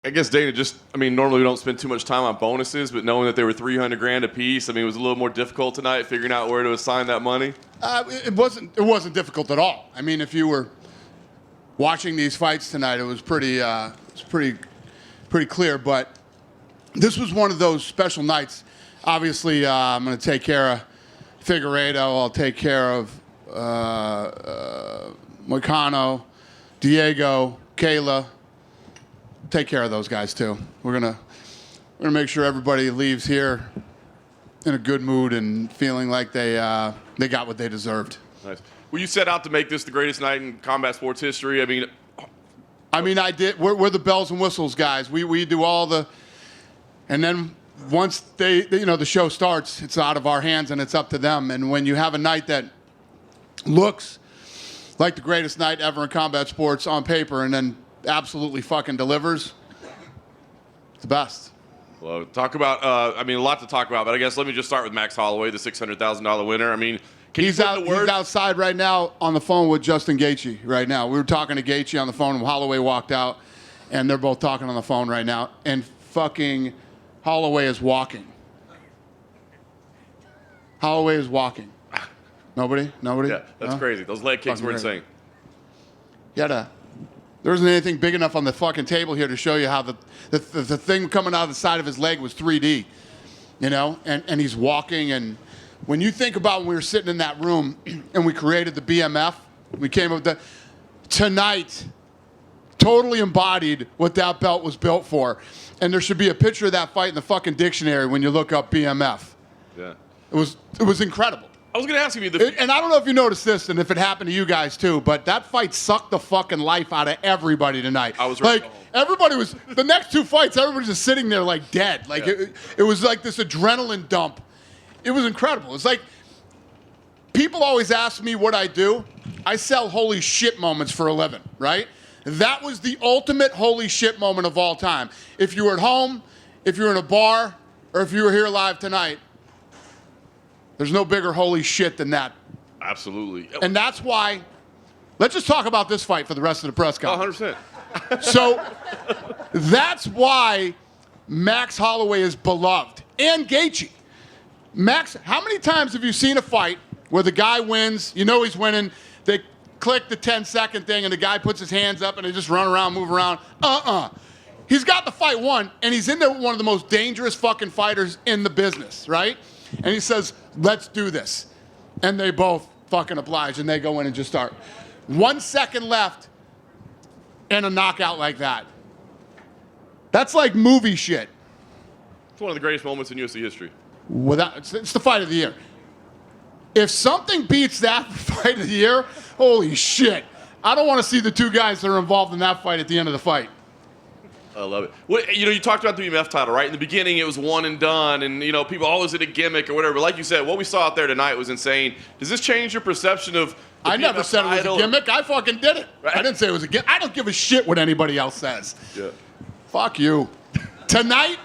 I guess Dana normally we don't spend too much time on bonuses, but knowing that they were $300,000 a piece, it was a little more difficult tonight figuring out where to assign that money. It wasn't difficult at all. If you were watching these fights tonight, it was pretty clear. But this was one of those special nights. Obviously, I'm going to take care of Figueiredo. I'll take care of Moicano, Diego, Kayla. Take care of those guys too. We're gonna make sure everybody leaves here in a good mood and feeling like they got what they deserved. Nice. Well, you set out to make this the greatest night in combat sports history. I did. We're the bells and whistles guys. We do all the, and then once the show starts, it's out of our hands and it's up to them. And when you have a night that looks like the greatest night ever in combat sports on paper, and then absolutely fucking delivers, it's the best. Well, talk about, a lot to talk about, but I guess let me just start with Max Holloway, the $600,000 winner. He's outside right now on the phone with Justin Gaethje right now. We were talking to Gaethje on the phone, and Holloway walked out, and they're both talking on the phone right now, and fucking Holloway is walking. Holloway is walking. Nobody? Yeah, that's crazy. Those leg kicks were insane. There isn't anything big enough on the fucking table here to show you how the thing coming out of the side of his leg was 3D, and he's walking. And when you think about when we were sitting in that room and we created the BMF, we came up with tonight totally embodied what that belt was built for. And there should be a picture of that fight in the fucking dictionary when you look up BMF. Yeah. It was incredible. I was going to ask you and I don't know if you noticed this and if it happened to you guys too, but that fight sucked the fucking life out of everybody tonight. I was right. Everybody was, the next two fights, everybody's just sitting there like dead. It was like this adrenaline dump. It was incredible. It's like, people always ask me what I do. I sell holy shit moments for a living, right? That was the ultimate holy shit moment of all time. If you were at home, if you were in a bar, or if you were here live tonight, there's no bigger holy shit than that. Absolutely. And that's why, let's just talk about this fight for the rest of the press conference. 100%. So that's why Max Holloway is beloved. And Gaethje. Max, how many times have you seen a fight where the guy wins, he's winning, they click the 10-second thing and the guy puts his hands up and they just run around, move around? He's got the fight won, and he's in there with one of the most dangerous fucking fighters in the business, right? And he says, let's do this. And they both fucking oblige, and they go in and just start. 1 second left, and a knockout like that. That's like movie shit. It's one of the greatest moments in UFC history. It's the fight of the year. If something beats that fight of the year, holy shit. I don't want to see the two guys that are involved in that fight at the end of the fight. I love it. Well, you talked about the BMF title, right? In the beginning, it was one and done, and people, is it a gimmick or whatever? But like you said, what we saw out there tonight was insane. Does this change your perception of the I BMF never said title? It was a gimmick. I fucking did it. Right? I didn't say it was a gimmick. I don't give a shit what anybody else says. Yeah. Fuck you. Tonight,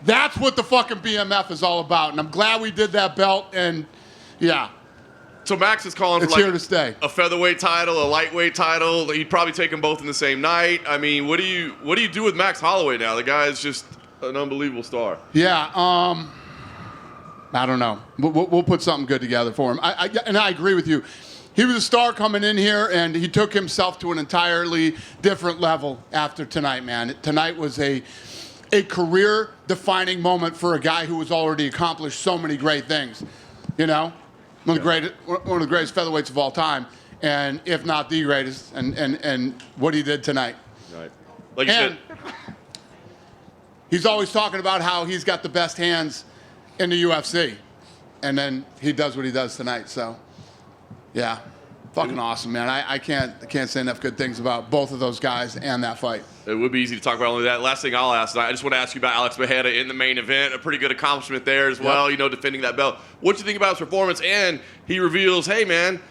that's what the fucking BMF is all about, and I'm glad we did that belt, and yeah. So Max is calling for here to stay. A featherweight title, a lightweight title. You'd probably take them both in the same night. What do you do with Max Holloway now? The guy is just an unbelievable star. Yeah, I don't know. We'll put something good together for him. And I agree with you. He was a star coming in here, and he took himself to an entirely different level after tonight, man. Tonight was a career-defining moment for a guy who has already accomplished so many great things, One of the greatest featherweights of all time, and if not the greatest, and what he did tonight. Right. Like you said. He's always talking about how he's got the best hands in the UFC, and then he does what he does tonight. So, yeah, fucking awesome, man. I can't say enough good things about both of those guys and that fight. It would be easy to talk about only that. Last thing I'll ask, I just want to ask you about Alex Mejia in the main event. A pretty good accomplishment there as well, defending that belt. What do you think about his performance? And he reveals, hey, man,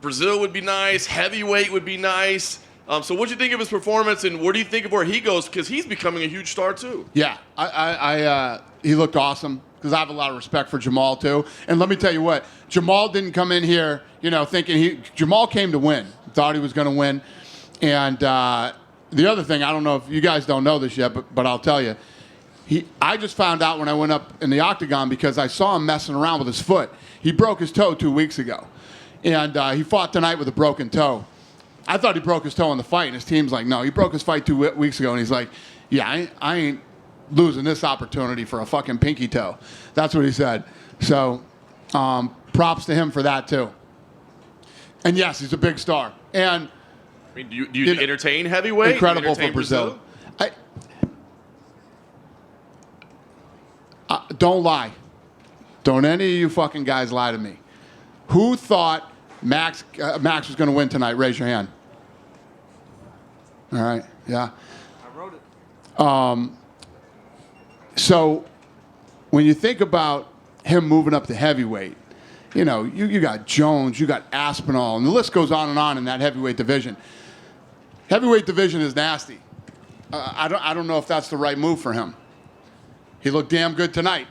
Brazil would be nice. Heavyweight would be nice. So what do you think of his performance, and where do you think of where he goes? Because he's becoming a huge star, too. Yeah, he looked awesome, because I have a lot of respect for Jamal, too. And let me tell you what, Jamal didn't come in here, thinking Jamal came to win. Thought he was going to win. And the other thing, I don't know if you guys don't know this yet, but I'll tell you. I just found out when I went up in the octagon because I saw him messing around with his foot. He broke his toe 2 weeks ago. And he fought tonight with a broken toe. I thought he broke his toe in the fight, and his team's like, no, he broke his fight 2 weeks ago. And he's like, yeah, I ain't losing this opportunity for a fucking pinky toe. That's what he said. So props to him for that, too. And, yes, he's a big star. And I mean, do you entertain heavyweight? Incredible for Brazil. Don't lie. Don't any of you fucking guys lie to me. Who thought Max was going to win tonight? Raise your hand. All right. Yeah. I wrote it. So when you think about him moving up to heavyweight, you know, you got Jones, you got Aspinall, and the list goes on in that heavyweight division. Heavyweight division is nasty. I don't know if that's the right move for him. He looked damn good tonight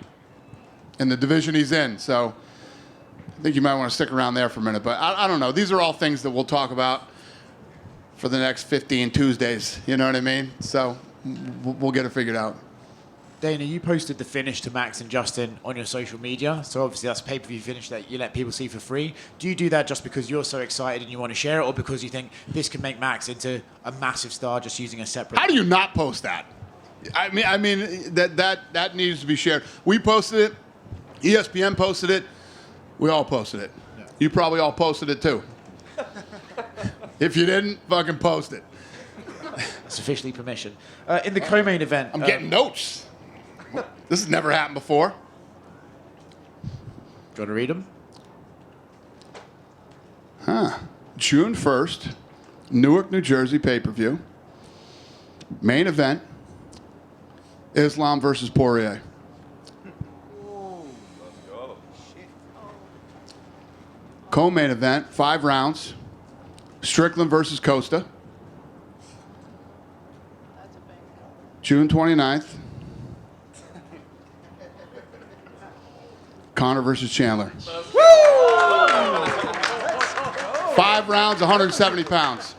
in the division he's in. So I think you might want to stick around there for a minute. But I don't know. These are all things that we'll talk about for the next 15 Tuesdays. You know what I mean? So we'll get it figured out. Dana, you posted the finish to Max and Justin on your social media. So obviously that's a pay-per-view finish that you let people see for free. Do you do that just because you're so excited and you want to share it, or because you think this can make Max into a massive star just using a separate... How do you not post that? I mean that needs to be shared. We posted it. ESPN posted it. We all posted it. Yeah. You probably all posted it too. If you didn't, fucking post it. It's officially permission. In the co-main event... I'm getting notes. This has never happened before. Do you want to read them? June 1st, Newark, New Jersey pay-per-view. Main event, Islam versus Poirier. Co-main event, 5 rounds, Strickland versus Costa. June 29th. Conor versus Chandler. 5 rounds, 170 pounds.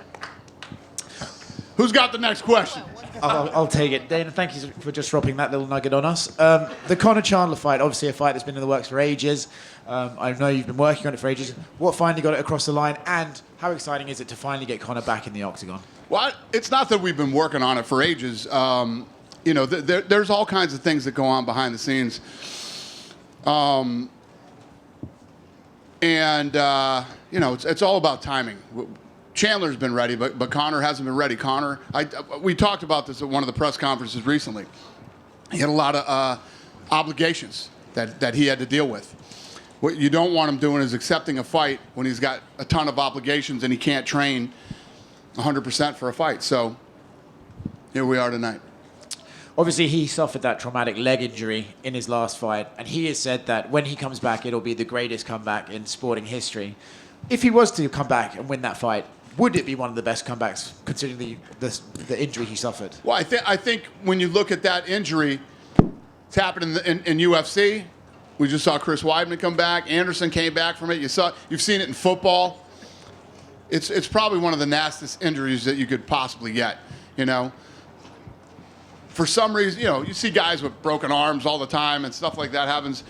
Who's got the next question? I'll take it. Dana, thank you for just dropping that little nugget on us. The Conor-Chandler fight, obviously a fight that's been in the works for ages. I know you've been working on it for ages. What finally got it across the line, and how exciting is it to finally get Conor back in the octagon? Well, it's not that we've been working on it for ages. You know, there's all kinds of things that go on behind the scenes. You know, it's all about timing. Chandler's been ready, but Conor hasn't been ready. Conor, we talked about this at one of the press conferences recently. He had a lot of obligations that he had to deal with. What you don't want him doing is accepting a fight when he's got a ton of obligations and he can't train 100% for a fight. So here we are tonight. Obviously, he suffered that traumatic leg injury in his last fight, and he has said that when he comes back, it'll be the greatest comeback in sporting history. If he was to come back and win that fight, would it be one of the best comebacks, considering the injury he suffered? Well, I think when you look at that injury, it's happened in UFC. We just saw Chris Weidman come back. Anderson came back from it. You've seen it in football. It's probably one of the nastiest injuries that you could possibly get, you know. For some reason, you know, you see guys with broken arms all the time and stuff like that happens.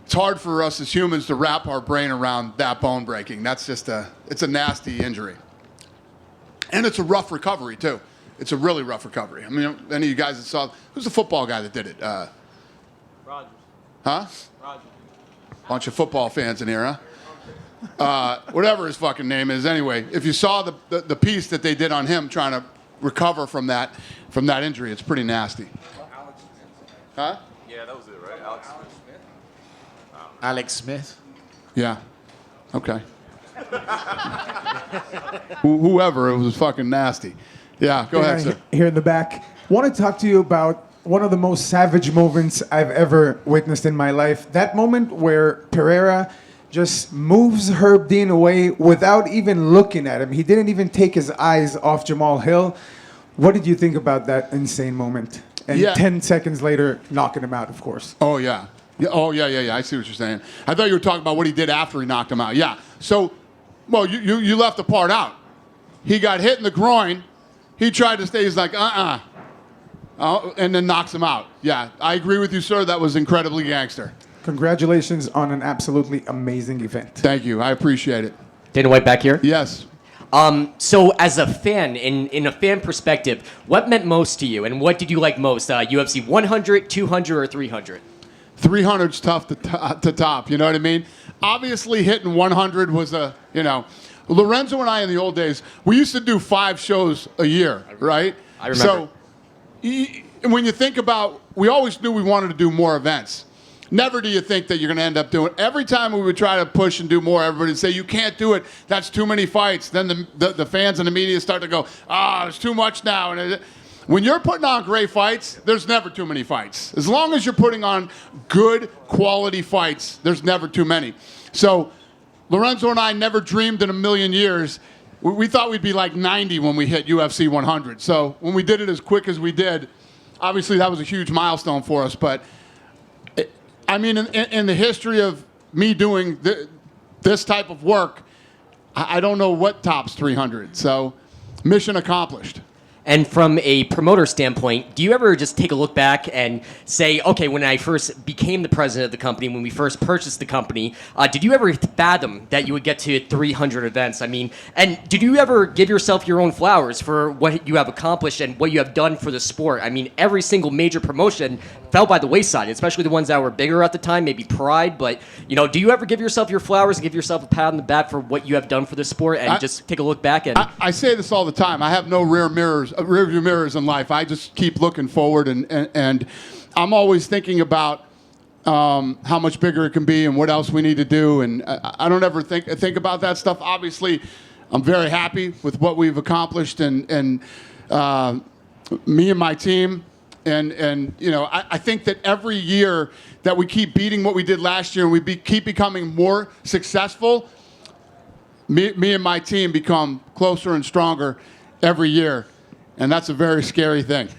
It's hard for us as humans to wrap our brain around that bone breaking. That's just it's a nasty injury. And it's a rough recovery, too. It's a really rough recovery. I mean, any of you guys that saw, who's the football guy that did it? Rogers. Huh? Rogers. Bunch of football fans in here, huh? Whatever his fucking name is. Anyway, if you saw the piece that they did on him trying to recover from that injury, it's pretty nasty. Huh? Yeah, that was it, right? Alex Smith. Alex Smith? Yeah. Okay. Whoever, it was fucking nasty. Yeah, go ahead, sir. Here in the back. Want to talk to you about one of the most savage moments I've ever witnessed in my life. That moment where Pereira just moves Herb Dean away without even looking at him. He didn't even take his eyes off Jamal Hill. What did you think about that insane moment? And 10 seconds later, knocking him out, of course. Oh, yeah. Oh, yeah. I see what you're saying. I thought you were talking about what he did after he knocked him out. Yeah. So, well, you left the part out. He got hit in the groin. he tried to stay. He's like, and then knocks him out. Yeah, I agree with you, sir. That was incredibly gangster. Congratulations on an absolutely amazing event. Thank you. I appreciate it. Dana White back here. Yes. So as a fan, in a fan perspective, what meant most to you, and what did you like most? UFC 100, 200, or 300? 300's tough to top. You know what I mean? Obviously, hitting 100 was Lorenzo and I in the old days, we used to do 5 shows a year, right? I remember. So when you think about, we always knew we wanted to do more events. Never do you think that you're going to end up doing. Every time we would try to push and do more, everybody would say, you can't do it. That's too many fights. Then the fans and the media start to go, there's too much now. And when you're putting on great fights, there's never too many fights. As long as you're putting on good quality fights, there's never too many. So Lorenzo and I never dreamed in a million years. We thought we'd be like 90 when we hit UFC 100. So when we did it as quick as we did, obviously that was a huge milestone for us. But I mean, in the history of me doing this type of work, I don't know what tops 300. So mission accomplished. And from a promoter standpoint, do you ever just take a look back and say, okay, when I first became the president of the company, when we first purchased the company, did you ever fathom that you would get to 300 events? I mean, and did you ever give yourself your own flowers for what you have accomplished and what you have done for the sport? I mean, every single major promotion fell by the wayside, especially the ones that were bigger at the time, maybe Pride. But, do you ever give yourself your flowers and give yourself a pat on the back for what you have done for the sport and just take a look back? And I say this all the time. I have no rearview mirrors in life. I just keep looking forward, and I'm always thinking about how much bigger it can be and what else we need to do. And I don't ever think about that stuff. Obviously, I'm very happy with what we've accomplished, and me and my team. And I think that every year that we keep beating what we did last year and we keep becoming more successful, me and my team become closer and stronger every year. And that's a very scary thing.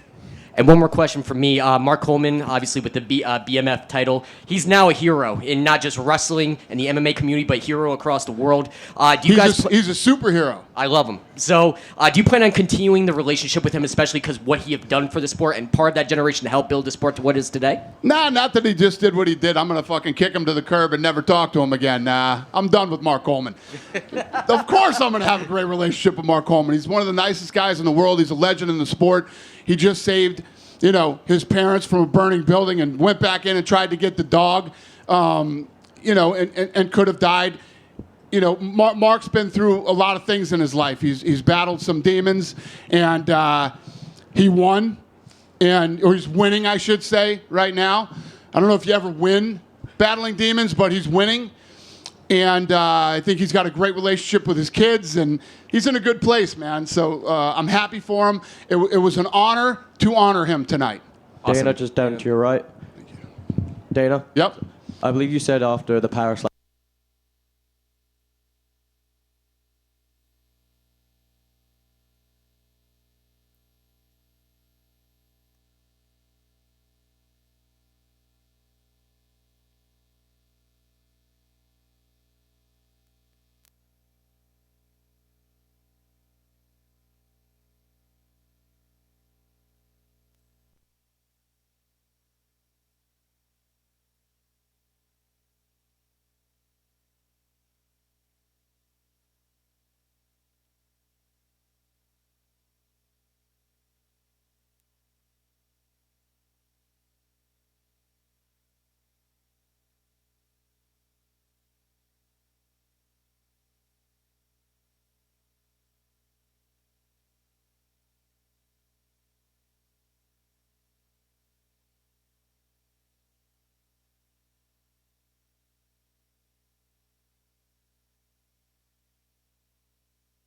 And one more question from me. Mark Coleman, obviously with the BMF title, he's now a hero in not just wrestling and the MMA community, but hero across the world. He's a superhero. I love him. So do you plan on continuing the relationship with him, especially because what he have done for the sport and part of that generation to help build the sport to what it is today? Nah, not that he just did what he did. I'm going to fucking kick him to the curb and never talk to him again. Nah, I'm done with Mark Coleman. Of course I'm going to have a great relationship with Mark Coleman. He's one of the nicest guys in the world. He's a legend in the sport. He just saved, his parents from a burning building and went back in and tried to get the dog, and could have died. Mark's been through a lot of things in his life. He's battled some demons, and he won, or he's winning, I should say, right now. I don't know if you ever win battling demons, but he's winning. And I think he's got a great relationship with his kids, and he's in a good place, man. So I'm happy for him. It was an honor to honor him tonight. Awesome. Dana, just down to your right. Thank you. Dana? Yep. I believe you said after the power slam.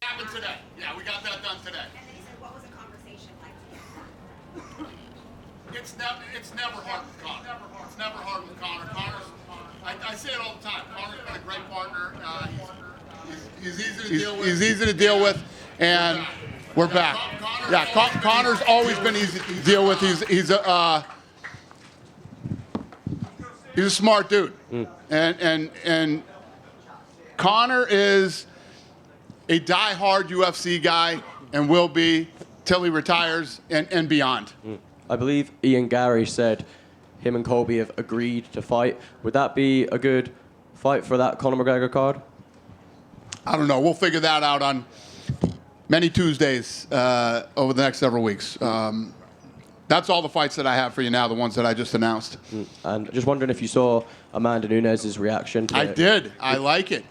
Happened today. Yeah, we got that done today. And then he said, what was the conversation like? It's never hard with Connor. It's never hard with Connor. I say it all the time. Connor's been a great partner. He's easy to deal with. He's easy to deal with, and we're back. Yeah, Connor's always been easy to deal with. He's a smart dude, and Connor is a die-hard UFC guy and will be till he retires and beyond. I believe Ian Gary said him and Colby have agreed to fight. Would that be a good fight for that Conor McGregor card? I don't know. We'll figure that out on many Tuesdays over the next several weeks. That's all the fights that I have for you now, the ones that I just announced. And just wondering if you saw Amanda Nunes' reaction to I it. did. I like it.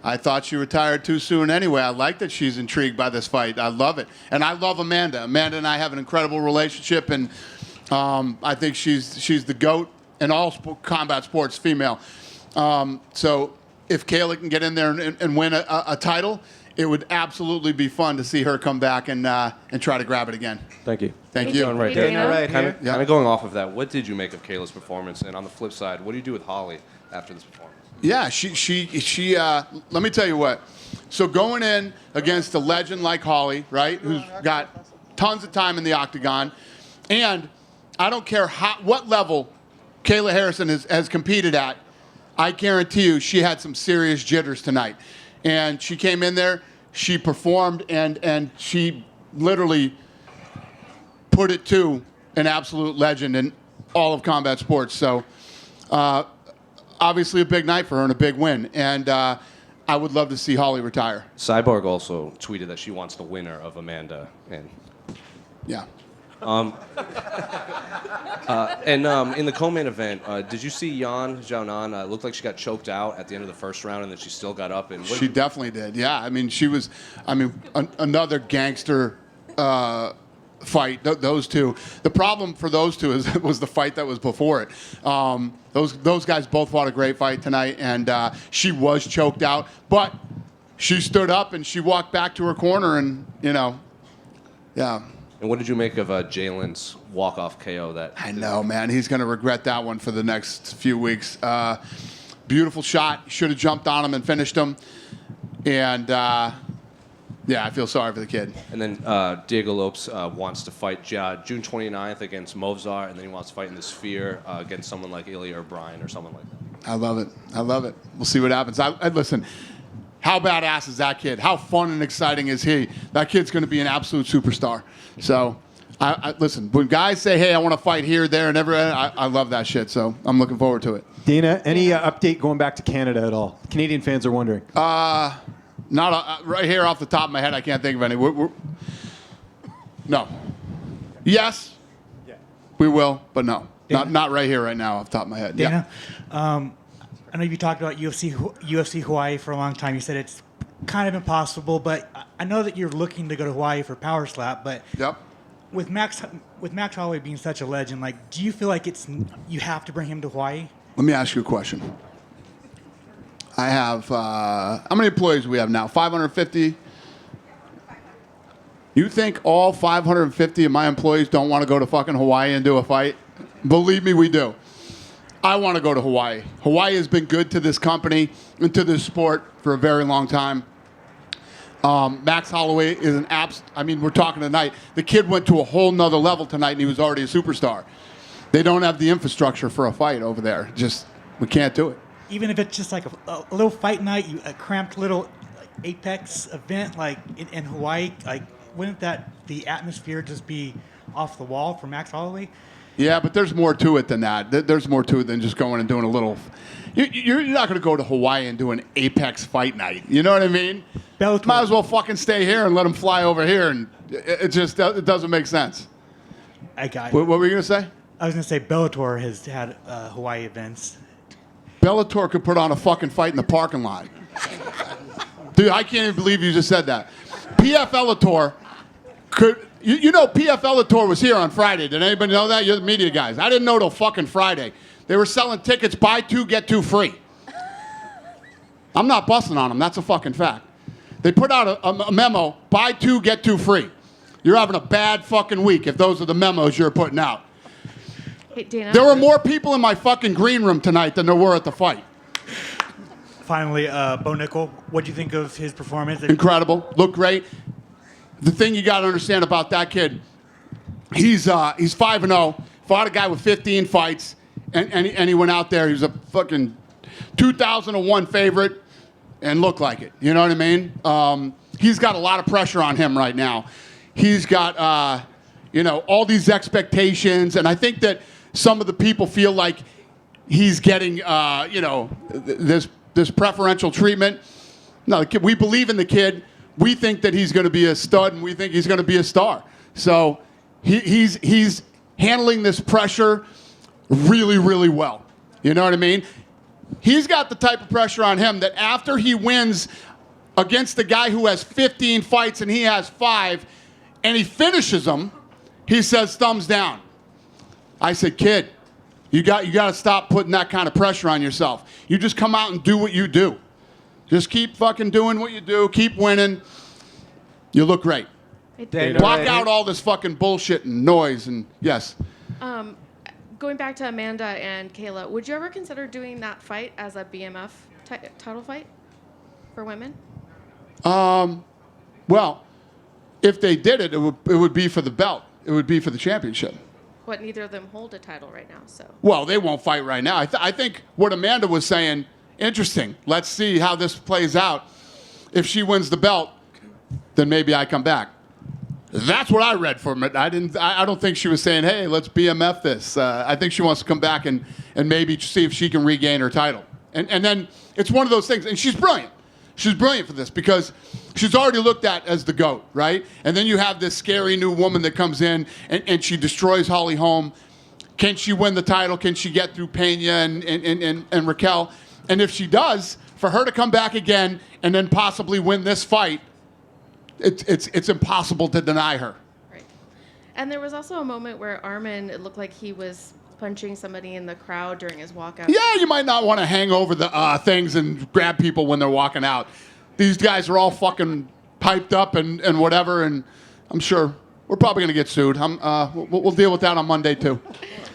I thought she retired too soon anyway. I like that she's intrigued by this fight. I love it. And I love Amanda. Amanda and I have an incredible relationship, and I think she's the GOAT in all combat sports, female. So if Kayla can get in there and win a title, it would absolutely be fun to see her come back and try to grab it again. Thank you. Thank you. Right Hey, there. Dana. Right Kind here. Kind of going off of that, what did you make of Kayla's performance? And on the flip side, what do you do with Holly after this performance? Yeah, she let me tell you what. So going in against a legend like Holly, right, who's got tons of time in the octagon, and I don't care what level Kayla Harrison has competed at, I guarantee you she had some serious jitters tonight. And she came in there, she performed, and she literally put it to an absolute legend in all of combat sports. So obviously a big night for her and a big win. And I would love to see Holly retire. Cyborg also tweeted that she wants the winner of Amanda. And Yeah. in the co-main event, did you see Yan Xiaonan? Looked like she got choked out at the end of the first round, and then she still got up. And She definitely did. Yeah, I mean, she was, another gangster fight. Those two. The problem for those two was the fight that was before it. Those guys both fought a great fight tonight, and she was choked out, but she stood up and she walked back to her corner, and yeah. And what did you make of Jalen's walk-off KO? That I know, man. He's going to regret that one for the next few weeks. Beautiful shot. Should have jumped on him and finished him. And, yeah, I feel sorry for the kid. And then Diego Lopes wants to fight June 29th against Movzar, and then he wants to fight in the Sphere against someone like Ilya or Bryan or someone like that. I love it. I love it. We'll see what happens. Listen, how badass is that kid? How fun and exciting is he? That kid's going to be an absolute superstar. So, listen, when guys say, hey, I want to fight here, there, and everywhere, I love that shit. So I'm looking forward to it. Dana, any update going back to Canada at all? Canadian fans are wondering. Not right here off the top of my head. I can't think of any. No. Yes. Yeah. We will, but no. Not right here, right now, off the top of my head. Dana, I know you talked about UFC Hawaii for a long time. You said it's kind of impossible, but I know that you're looking to go to Hawaii for Power Slap. But Yep. with Max Holloway being such a legend, like, do you feel like you have to bring him to Hawaii? Let me ask you a question. I have, how many employees do we have now? 550? You think all 550 of my employees don't want to go to fucking Hawaii and do a fight? Believe me, we do. I want to go to Hawaii. Hawaii has been good to this company and to this sport for a very long time. Max Holloway is an we're talking tonight. The kid went to a whole nother level tonight, and he was already a superstar. They don't have the infrastructure for a fight over there. We can't do it. Even if it's just like a little fight night, a cramped little Apex event like in Hawaii, like wouldn't the atmosphere just be off the wall for Max Holloway? Yeah, but there's more to it than that. There's more to it than just going and doing a little. You're not going to go to Hawaii and do an Apex fight night. You know what I mean? Bellator. Might as well fucking stay here and let them fly over here, and it doesn't make sense. I got it. What were you going to say? I was going to say Bellator has had Hawaii events. Bellator could put on a fucking fight in the parking lot. Dude, I can't even believe you just said that. PF Bellator could. PF Bellator was here on Friday. Did anybody know that? You're the media guys. I didn't know till fucking Friday. They were selling tickets, buy two, get two free. I'm not busting on them. That's a fucking fact. They put out a memo, buy two, get two free. You're having a bad fucking week if those are the memos you're putting out. Hey, Dana. There were more people in my fucking green room tonight than there were at the fight. Finally, Bo Nickel, what do you think of his performance? Incredible. Looked great. The thing you got to understand about that kid, he's 5-0, fought a guy with 15 fights, and he went out there. He was a fucking 2001 favorite and looked like it. You know what I mean? He's got a lot of pressure on him right now. he's got, all these expectations. And I think that some of the people feel like he's getting, this preferential treatment. No, we believe in the kid. We think that he's going to be a stud, and we think he's going to be a star. So he's handling this pressure really, really well. You know what I mean? He's got the type of pressure on him that after he wins against the guy who has 15 fights and he has 5, and he finishes them, he says, thumbs down. I said, kid, you got to stop putting that kind of pressure on yourself. You just come out and do what you do. Just keep fucking doing what you do. Keep winning. You look great. Block out all this fucking bullshit and noise and yes. Going back to Amanda and Kayla, would you ever consider doing that fight as a BMF title fight for women? Well, if they did it, it would be for the belt. It would be for the championship. But neither of them hold a title right now, so. Well, they won't fight right now. I think what Amanda was saying, interesting. Let's see how this plays out. If she wins the belt, then maybe I come back. That's what I read from it. I don't think she was saying, hey, let's BMF this. I think she wants to come back and maybe see if she can regain her title. And then it's one of those things. And she's brilliant. She's brilliant for this because she's already looked at as the GOAT, right? And then you have this scary new woman that comes in and she destroys Holly Holm. Can she win the title? Can she get through Pena and Raquel? And if she does, for her to come back again and then possibly win this fight, it's impossible to deny her. Right. And there was also a moment where Armin, it looked like he was punching somebody in the crowd during his walkout. Yeah, you might not want to hang over the things and grab people when they're walking out. These guys are all fucking piped up and whatever, and I'm sure we're probably going to get sued. We'll deal with that on Monday, too.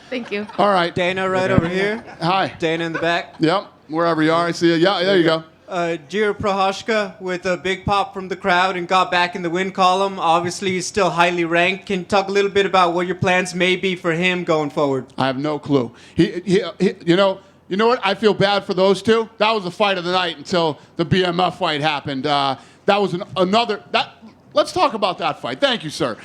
Thank you. All right. Dana right over here. Hi. Dana in the back. Yep, wherever you are. I see you. Yeah, there you go. Jiri Prochazka with a big pop from the crowd and got back in the win column. Obviously, he's still highly ranked. Can you talk a little bit about what your plans may be for him going forward? I have no clue. You know what? I feel bad for those two. That was the fight of the night until the BMF fight happened. That was another. Let's talk about that fight. Thank you, sir.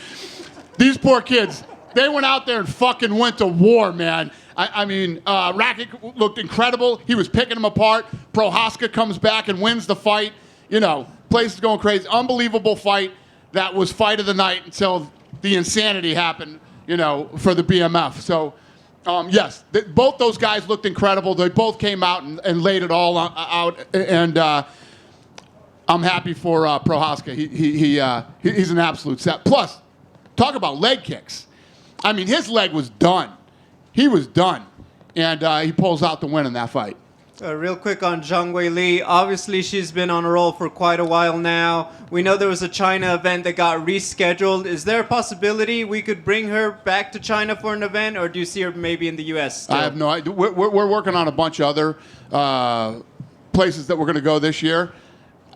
These poor kids, they went out there and fucking went to war, man. I mean, Rakic looked incredible. He was picking them apart. Prochazka comes back and wins the fight. Place is going crazy. Unbelievable fight. That was fight of the night until the insanity happened, for the BMF. So, yes, both those guys looked incredible. They both came out and laid it all out. And I'm happy for Prochazka. He's an absolute set. Plus, talk about leg kicks. I mean, his leg was done. He was done, and he pulls out the win in that fight. Real quick on Zhang Weili. Obviously, she's been on a roll for quite a while now. We know there was a China event that got rescheduled. Is there a possibility we could bring her back to China for an event, or do you see her maybe in the U.S. still? I have no idea. We're working on a bunch of other places that we're going to go this year.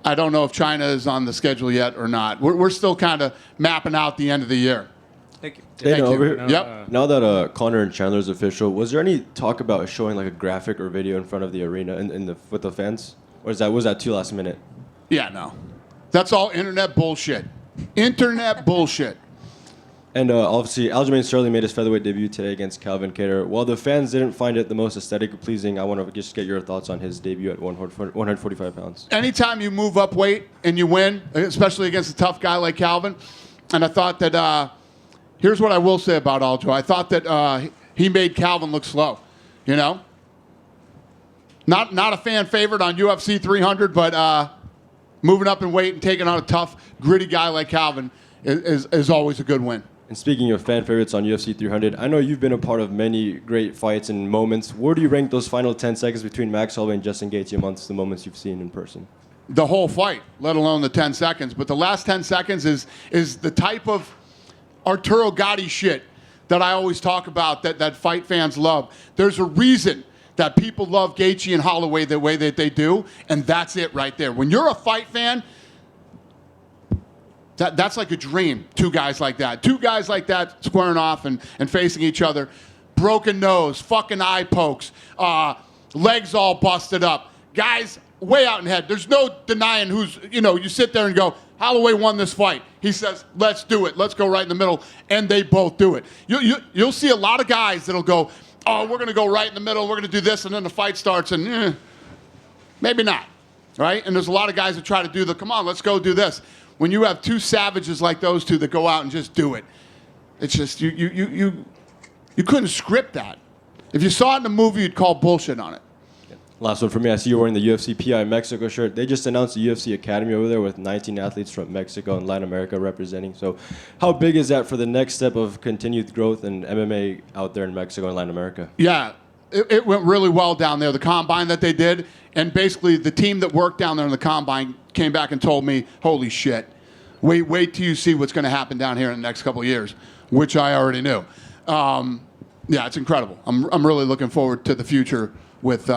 I don't know if China is on the schedule yet or not. We're still kind of mapping out the end of the year. Thank you. Dana, over here. Yep. Now that Conor and Chandler's official, was there any talk about showing like a graphic or video in front of the arena with the fans, or was that too last minute? Yeah, no. That's all internet bullshit. Internet bullshit. And obviously, Aljamain Sterling made his featherweight debut today against Calvin Kattar. While the fans didn't find it the most aesthetically pleasing, I want to just get your thoughts on his debut at 145 pounds. Anytime you move up weight and you win, especially against a tough guy like Calvin, and I thought that, here's what I will say about Aljo. I thought that he made Calvin look slow, Not a fan favorite on UFC 300, but moving up in weight and taking on a tough, gritty guy like Calvin is always a good win. And speaking of fan favorites on UFC 300, I know you've been a part of many great fights and moments. Where do you rank those final 10 seconds between Max Holloway and Justin Gaethje amongst the moments you've seen in person? The whole fight, let alone the 10 seconds. But the last 10 seconds is the type of Arturo Gatti shit that I always talk about that fight fans love. There's a reason that people love Gaethje and Holloway the way that they do, and that's it right there. When you're a fight fan, that's like a dream, two guys like that. Two guys like that squaring off and facing each other. Broken nose, fucking eye pokes, legs all busted up. Guys way out in head. There's no denying who's, you sit there and go, Holloway won this fight. He says, let's do it. Let's go right in the middle. And they both do it. You'll see a lot of guys that'll go, oh, we're going to go right in the middle. We're going to do this. And then the fight starts and maybe not. Right? And there's a lot of guys that try to do come on, let's go do this. When you have two savages like those two that go out and just do it, it's just, you couldn't script that. If you saw it in a movie, you'd call bullshit on it. Last one for me. I see you're wearing the UFC PI Mexico shirt. They just announced the UFC Academy over there with 19 athletes from Mexico and Latin America representing. So how big is that for the next step of continued growth in MMA out there in Mexico and Latin America? Yeah, it went really well down there. The combine that they did, and basically the team that worked down there in the combine came back and told me, holy shit, wait till you see what's going to happen down here in the next couple of years, which I already knew. Yeah, it's incredible. I'm really looking forward to the future with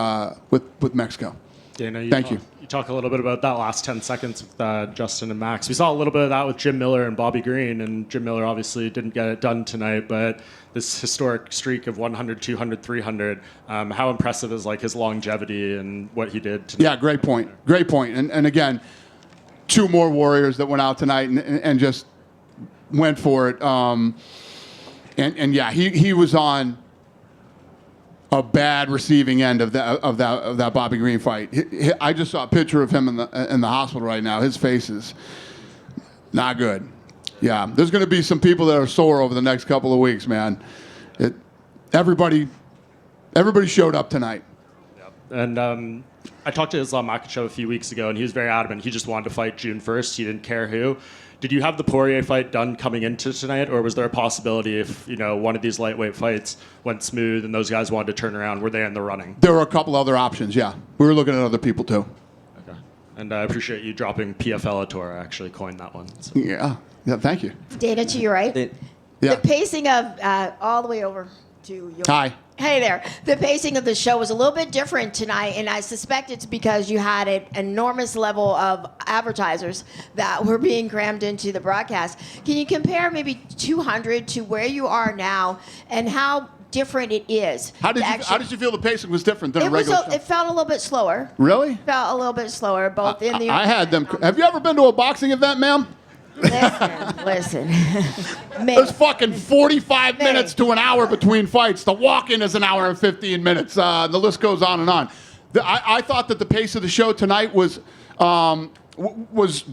Mexico. Dana, Thank you. You talk a little bit about that last 10 seconds with Justin and Max. We saw a little bit of that with Jim Miller and Bobby Green, and Jim Miller obviously didn't get it done tonight, but this historic streak of 100, 200, 300, how impressive is like his longevity and what he did tonight? Yeah, great point. Great point. And again, two more warriors that went out tonight and just went for it. And yeah, he was on a bad receiving end of that Bobby Green fight. I just saw a picture of him in the hospital right now. His face is not good. Yeah, there's going to be some people that are sore over the next couple of weeks, man. Everybody showed up tonight. And I talked to Islam Makhachev a few weeks ago, and he was very adamant. He just wanted to fight June 1st. He didn't care who. Did you have the Poirier fight done coming into tonight, or was there a possibility if one of these lightweight fights went smooth and those guys wanted to turn around, were they in the running? There were a couple other options, yeah. We were looking at other people, too. Okay. And I appreciate you dropping PFL Tour. I actually coined that one. So. Yeah, thank you. Dana, to your right. Yeah. The pacing of all the way over to your... Hi. Hey there. The pacing of the show was a little bit different tonight, and I suspect it's because you had an enormous level of advertisers that were being crammed into the broadcast. Can you compare maybe 200 to where you are now and how different it is? How did you feel the pacing was different than a regular show? It felt a little bit slower. Really? Felt a little bit slower, both in the... I had them. Have you ever been to a boxing event, ma'am? Listen. There's fucking 45 minutes to an hour between fights. The walk-in is an hour and 15 minutes. The list goes on and on. I thought that the pace of the show tonight was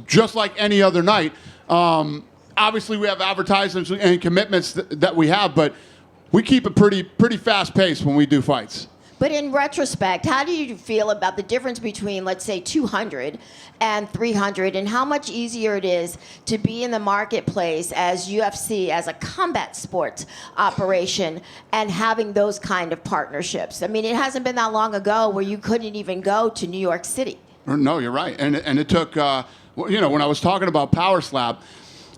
just like any other night. Obviously, we have advertisements and commitments that we have, but we keep a pretty fast pace when we do fights. But in retrospect, how do you feel about the difference between, let's say, 200 and 300, and how much easier it is to be in the marketplace as UFC, as a combat sports operation, and having those kind of partnerships? I mean, it hasn't been that long ago where you couldn't even go to New York City. No, you're right. And it took, when I was talking about Power Slap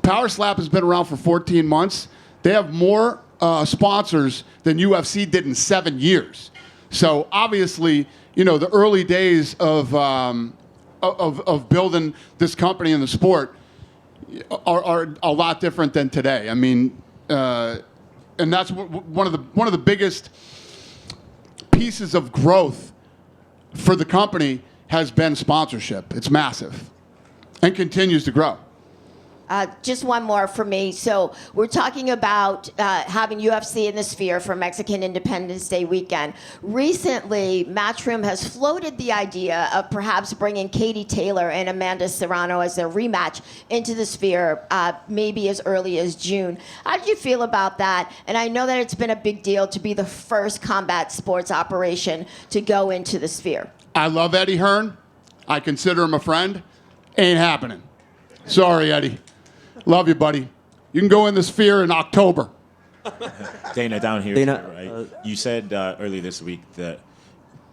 has been around for 14 months. They have more sponsors than UFC did in 7 years. So obviously, the early days of building this company and the sport are a lot different than today. I mean, and that's one of the biggest pieces of growth for the company has been sponsorship. It's massive and continues to grow. Just one more for me. So we're talking about having UFC in the Sphere for Mexican Independence Day weekend. Recently, Matchroom has floated the idea of perhaps bringing Katie Taylor and Amanda Serrano as their rematch into the Sphere, maybe as early as June. How do you feel about that? And I know that it's been a big deal to be the first combat sports operation to go into the Sphere. I love Eddie Hearn. I consider him a friend. Ain't happening. Sorry, Eddie. Love you, buddy. You can go in the Sphere in October. Dana, down here, Dana, right? You said earlier this week that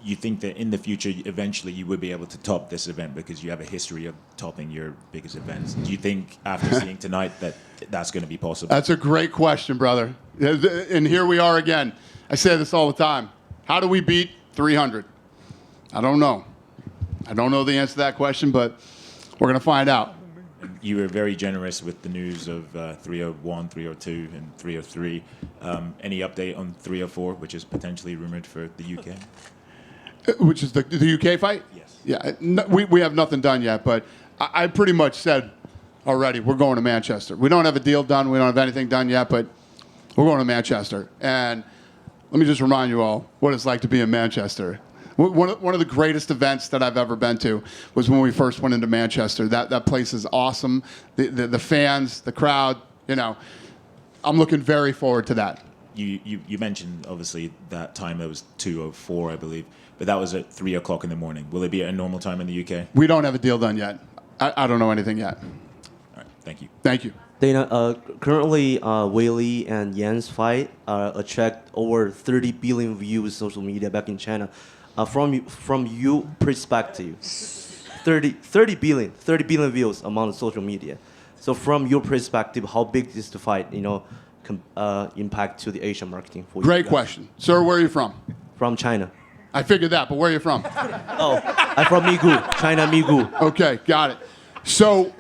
you think that in the future, eventually, you would be able to top this event because you have a history of topping your biggest events. Do you think, after seeing tonight, that that's going to be possible? That's a great question, brother. And here we are again. I say this all the time. How do we beat 300? I don't know. I don't know the answer to that question, but we're going to find out. You were very generous with the news of 301, 302, and 303. Any update on 304, which is potentially rumored for the UK? Which is the UK fight? Yes. Yeah, we have nothing done yet, but I pretty much said already. We're going to Manchester. We don't have a deal done. We don't have anything done yet, but we're going to Manchester. And let me just remind you all what it's like to be in Manchester. One of the greatest events that I've ever been to was when we first went into Manchester. That place is awesome. The fans, the crowd, you know, I'm looking very forward to that. You mentioned, obviously, that time it was 2:04, I believe, but that was at 3 o'clock in the morning. Will it be at a normal time in the UK? We don't have a deal done yet. I don't know anything yet. All right, thank you. Thank you. Dana, currently Weili and Yan's fight attract over 30 billion views social media back in China. From your perspective, 30 billion views among social media. So from your perspective, how big is the fight, impact to the Asian marketing for you? Great question. Sir, where are you from? From China. I figured that, but where are you from? Oh, I'm from Migu, China Migu. Okay, got it. So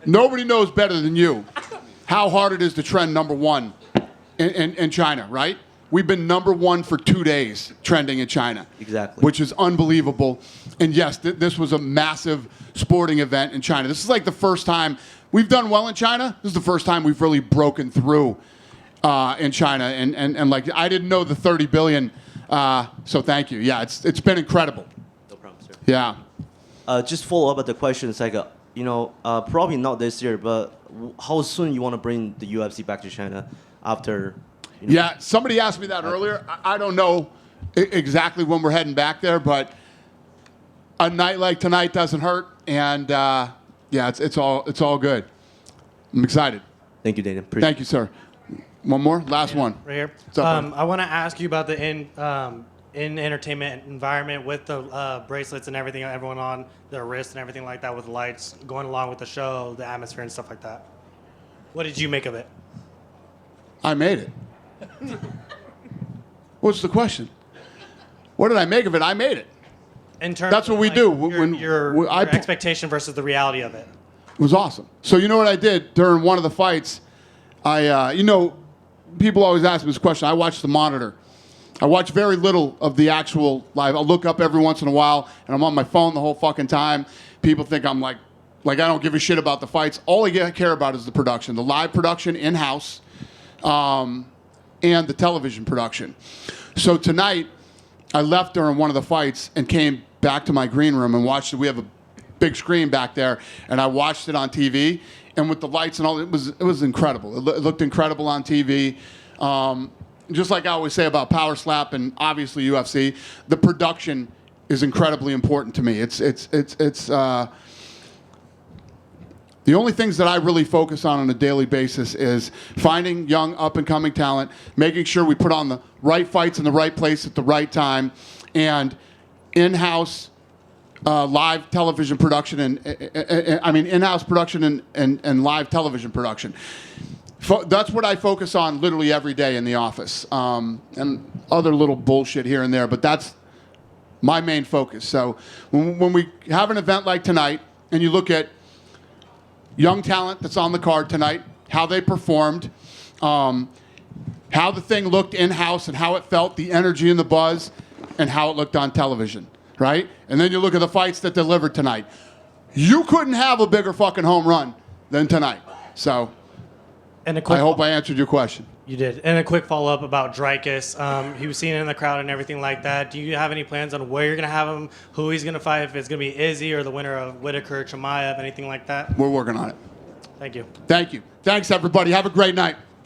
nobody knows better than you how hard it is to trend #1 in China, right? We've been #1 for 2 days trending in China. Exactly. Which is unbelievable. And yes, this was a massive sporting event in China. This is like the first time we've done well in China. This is the first time we've really broken through in China. And like, I didn't know the 30 billion. So thank you. Yeah, it's been incredible. No problem, sir. Yeah. Just follow up at the question. It's like, probably not this year, but how soon you want to bring the UFC back to China after? Yeah, somebody asked me that earlier. I don't know exactly when we're heading back there, but a night like tonight doesn't hurt, and yeah, it's all good. I'm excited. Thank you, Dana. Thank you, sir. One more, last one. Right here. What's up, buddy? I want to ask you about the in entertainment environment with the bracelets and everything, everyone on their wrists and everything like that with lights going along with the show, the atmosphere and stuff like that. What did you make of it? I made it. What's the question? What did I make of it? I made it. In terms That's what of, we like, do. Your expectation versus the reality of it. It was awesome. So you know what I did during one of the fights? People always ask me this question. I watch the monitor. I watch very little of the actual live. I'll look up every once in a while, and I'm on my phone the whole fucking time. People think I'm like I don't give a shit about the fights. All I care about is the production, the live production in-house, and the television production. So tonight, I left during one of the fights and came back to my green room and watched it. We have a big screen back there, and I watched it on TV. And with the lights and all, it was incredible. It looked incredible on TV. Just like I always say about Power Slap and obviously UFC, the production is incredibly important to me. It's the only things that I really focus on a daily basis is finding young up-and-coming talent, making sure we put on the right fights in the right place at the right time, and in-house live television production in-house production and live television production. That's what I focus on literally every day in the office, and other little bullshit here and there, but that's my main focus. So when we have an event like tonight, and you look at young talent that's on the card tonight, how they performed, how the thing looked in-house and how it felt, the energy and the buzz, and how it looked on television, right? And then you look at the fights that delivered tonight. You couldn't have a bigger fucking home run than tonight. So I hope I answered your question. You did. And a quick follow-up about Dreykus. He was seen in the crowd and everything like that. Do you have any plans on where you're going to have him, who he's going to fight, if it's going to be Izzy or the winner of Whitaker, Chimaev, anything like that? We're working on it. Thank you. Thank you. Thanks, everybody. Have a great night.